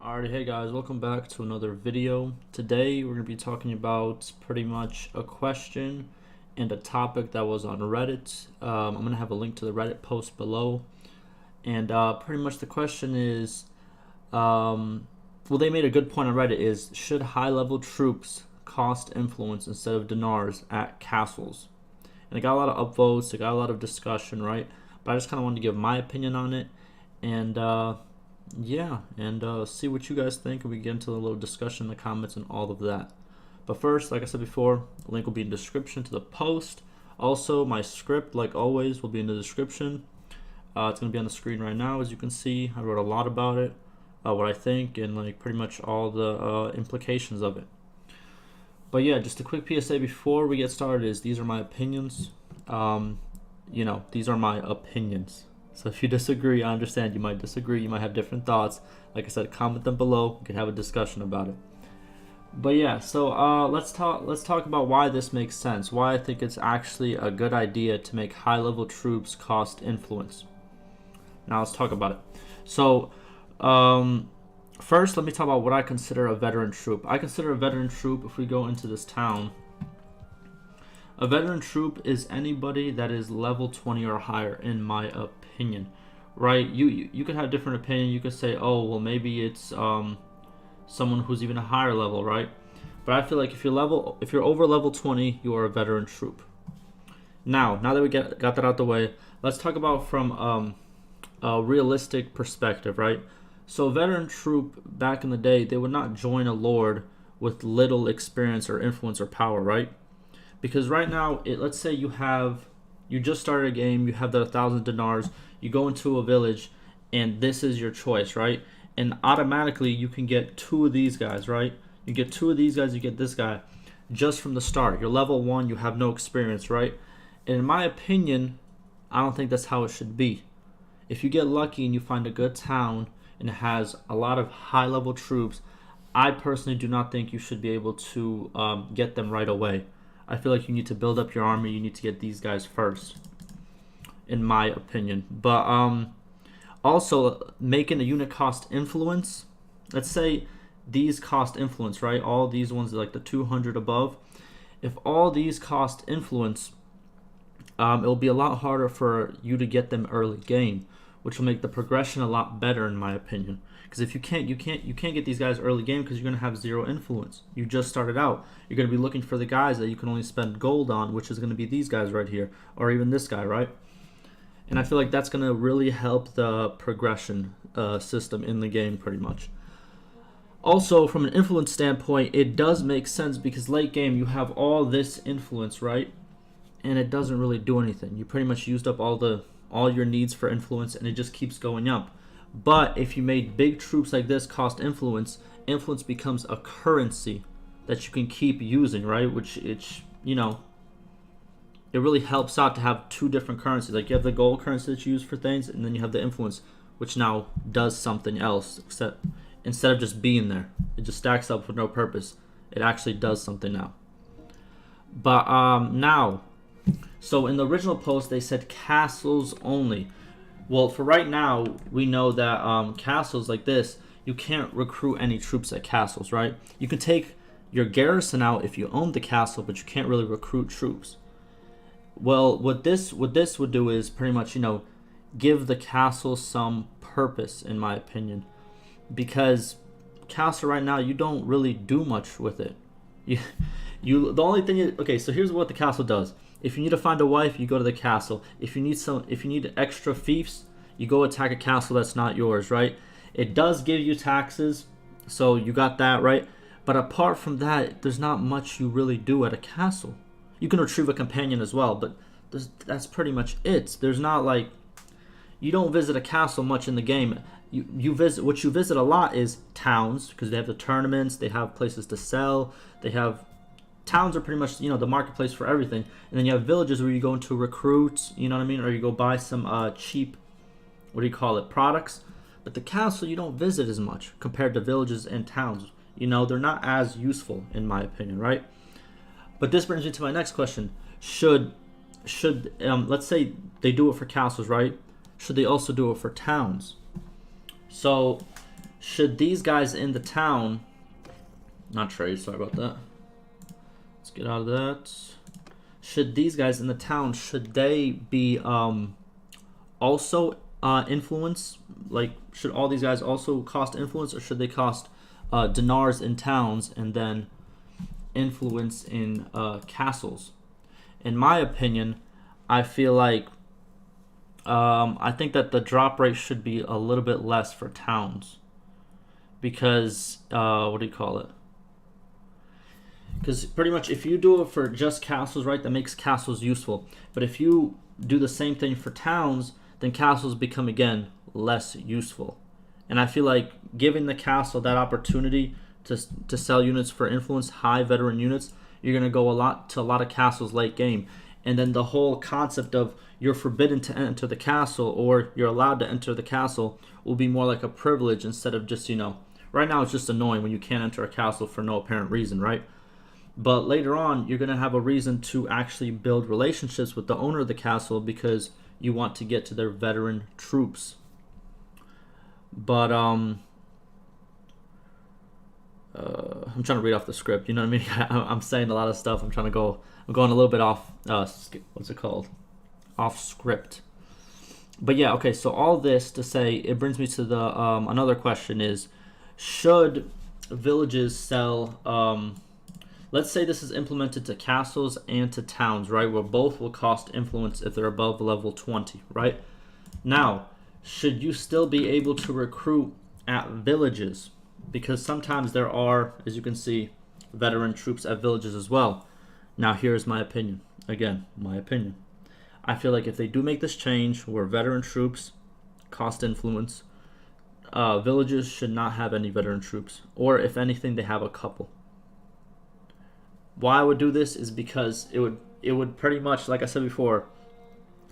Alright, hey guys, welcome back to another video. Today we're going to be talking about pretty much a question and a topic that was on Reddit. I'm going to have a link to the Reddit post below. And pretty much the question is, well, they made a good point on Reddit is, should high-level troops cost influence instead of denars at castles? And it got a lot of upvotes, it got a lot of discussion, right? But I just kind of wanted to give my opinion on it. And yeah, and see what you guys think, and we get into a little discussion in the comments and all of that. But first, like I said before, the link will be in the description to the post. Also, my script, like always, will be in the description. It's going to be on the screen right now, as you can see. I wrote a lot about it, what I think, and like pretty much all the implications of it. But yeah, just a quick PSA before we get started is these are my opinions. These are my opinions. So if you disagree, I understand you might disagree, you might have different thoughts. Like I said, comment them below, we can have a discussion about it. But yeah, so let's talk about why this makes sense, why I think it's actually a good idea to make high-level troops cost influence. Now let's talk about it. So first, let me talk about what I consider a veteran troop. I consider a veteran troop, if we go into this town, a veteran troop is anybody that is level 20 or higher, in my opinion, right? You could have different opinion. You could say, oh, well, maybe it's someone who's even a higher level, right? But I feel like if you're over level 20, you are a veteran troop. Now that we got that out the way, let's talk about from a realistic perspective, right? So a veteran troop back in the day, they would not join a lord with little experience or influence or power, right? Because right now, let's say you just started a game, you have the 1,000 denars, you go into a village, and this is your choice, right? And automatically you can get two of these guys, right? You get two of these guys, you get this guy, just from the start. You're level 1, you have no experience, right? And in my opinion, I don't think that's how it should be. If you get lucky and you find a good town and it has a lot of high-level troops, I personally do not think you should be able to get them right away. I feel like you need to build up your army. You need to get these guys first, in my opinion. But also, making a unit cost influence. Let's say these cost influence, right? All these ones are like the 200 above. If all these cost influence, it'll be a lot harder for you to get them early game, which will make the progression a lot better, in my opinion. Because if you can't get these guys early game because you're gonna have zero influence. You just started out. You're gonna be looking for the guys that you can only spend gold on, which is gonna be these guys right here, or even this guy, right? And I feel like that's gonna really help the progression system in the game, pretty much. Also, from an influence standpoint, it does make sense because late game you have all this influence, right? And it doesn't really do anything. You pretty much used up all your needs for influence, and it just keeps going up. But if you made big troops like this cost influence, influence becomes a currency that you can keep using, right? Which it really helps out to have two different currencies. Like you have the gold currency that you use for things, and then you have the influence, which now does something else, except instead of just being there. It just stacks up for no purpose. It actually does something now. But so in the original post, they said castles only. Well, for right now, we know that castles like this, you can't recruit any troops at castles, right? You can take your garrison out if you own the castle, but you can't really recruit troops. Well, what this would do is pretty much, give the castle some purpose, in my opinion. Because castle right now, you don't really do much with it. The only thing okay, so here's what the castle does. If you need to find a wife, you go to the castle. If you need extra fiefs, you go attack a castle that's not yours, right? It does give you taxes, so you got that, right? But apart from that, there's not much you really do at a castle. You can retrieve a companion as well, but that's pretty much it. There's not like, you don't visit a castle much in the game. What you visit a lot is towns, because they have the tournaments, they have places to sell, towns are pretty much, the marketplace for everything. And then you have villages where you go into recruit, you know what I mean? Or you go buy some cheap, products. But the castle, you don't visit as much compared to villages and towns. They're not as useful, in my opinion, right? But this brings me to my next question. Should let's say they do it for castles, right? Should they also do it for towns? So should these guys in the town, not trade, sorry about that. Let's get out of that. Should these guys in the town, should they be also influence? Like, should all these guys also cost influence, or should they cost denars in towns and then influence in castles? In my opinion, I feel like I think that the drop rate should be a little bit less for towns, because what do you call it? Because pretty much if you do it for just castles, right, that makes castles useful. But if you do the same thing for towns, then castles become, again, less useful. And I feel like giving the castle that opportunity to sell units for influence, high veteran units, you're going to go to a lot of castles late game. And then the whole concept of you're forbidden to enter the castle or you're allowed to enter the castle will be more like a privilege instead of just, right now it's just annoying when you can't enter a castle for no apparent reason, right? But later on, you're going to have a reason to actually build relationships with the owner of the castle because you want to get to their veteran troops. But I'm trying to read off the script. You know what I mean? I'm saying a lot of stuff. I'm going a little bit off. What's it called? Off script. But yeah, okay. So all this to say, it brings me to the another question is, should villages sell? Let's say this is implemented to castles and to towns, right? Where both will cost influence if they're above level 20, right? Now, should you still be able to recruit at villages? Because sometimes there are, as you can see, veteran troops at villages as well. Now, here's my opinion. Again, my opinion. I feel like if they do make this change where veteran troops cost influence, villages should not have any veteran troops. Or if anything, they have a couple. Why I would do this is because it would pretty much, like I said before,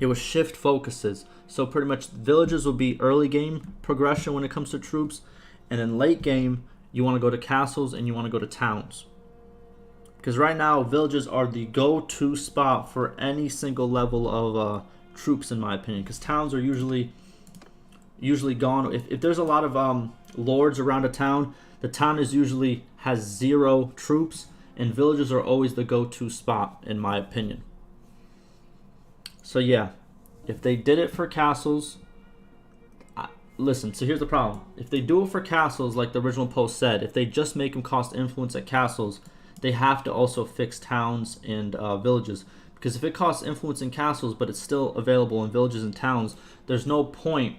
it would shift focuses. So pretty much villages will be early game progression when it comes to troops, and in late game you want to go to castles and you want to go to towns. Because right now villages are the go-to spot for any single level of troops, in my opinion. Because towns are usually gone. If there's a lot of lords around a town, the town usually has 0 troops. And villages are always the go-to spot, in my opinion. So yeah, if they did it for castles, listen, so here's the problem. If they do it for castles, like the original post said, if they just make them cost influence at castles, they have to also fix towns and villages. Because if it costs influence in castles, but it's still available in villages and towns, there's no point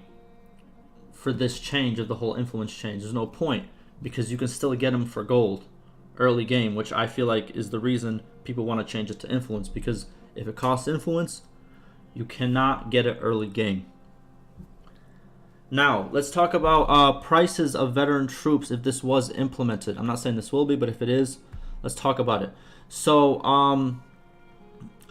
for this change of the whole influence change. There's no point, because you can still get them for gold early game, which I feel like is the reason people want to change it to influence, because if it costs influence, you cannot get it early game. Now, let's talk about prices of veteran troops if this was implemented. I'm not saying this will be, but if it is, let's talk about it. So,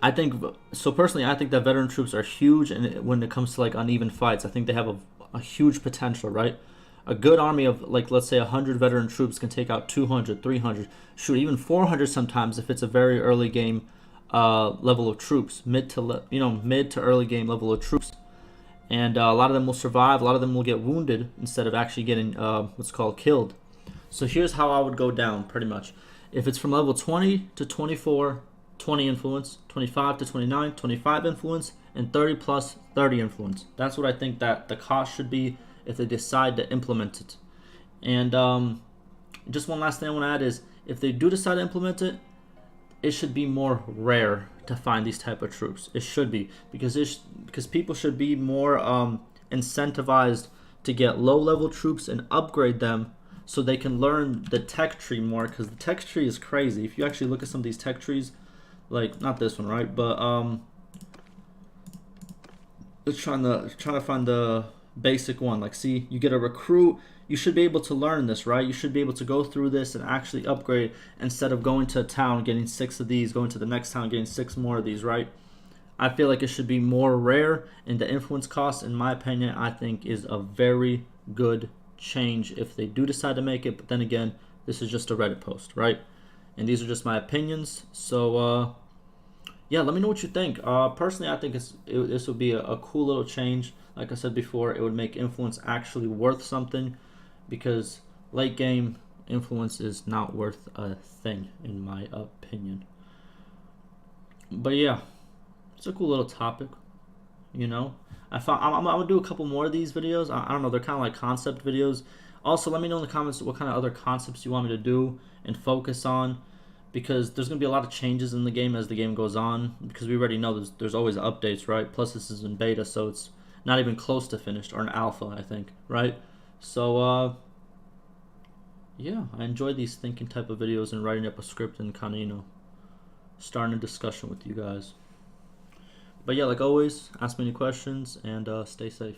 personally, I think that veteran troops are huge, and when it comes to like uneven fights, I think they have a huge potential, right? A good army of, like, let's say 100 veteran troops can take out 200, 300, shoot, even 400 sometimes if it's a very early game level of troops, mid to early game level of troops. And a lot of them will survive. A lot of them will get wounded instead of actually getting what's called killed. So here's how I would go down, pretty much. If it's from level 20 to 24, 20 influence, 25 to 29, 25 influence, and 30 plus 30 influence. That's what I think that the cost should be if they decide to implement it. And just one last thing I want to add is, if they do decide to implement it, it should be more rare to find these type of troops. It should be, because people should be more incentivized to get low level troops and upgrade them so they can learn the tech tree more, because the tech tree is crazy. If you actually look at some of these tech trees, like not this one, right? But let's trying to find the basic one. Like, see, you get a recruit. You should be able to learn this, right? You should be able to go through this and actually upgrade instead of going to a town getting 6 of these, going to the next town getting 6 more of these, right? I feel like it should be more rare, and the influence cost, in my opinion, I think is a very good change if they do decide to make it. But then again, this is just a Reddit post, right? And these are just my opinions. So yeah, let me know what you think. Personally, I think this would be a cool little change. Like I said before, it would make influence actually worth something, because late game influence is not worth a thing, in my opinion. But yeah, it's a cool little topic, you know. I'm gonna do a couple more of these videos. I don't know, they're kind of like concept videos. Also, let me know in the comments what kind of other concepts you want me to do and focus on, because there's gonna be a lot of changes in the game as the game goes on. Because we already know there's always updates, right? Plus, this is in beta, so it's not even close to finished, or an alpha, I think, right? So yeah, I enjoy these thinking type of videos and writing up a script and kind of, you know, starting a discussion with you guys. But yeah, like always, ask me any questions and stay safe.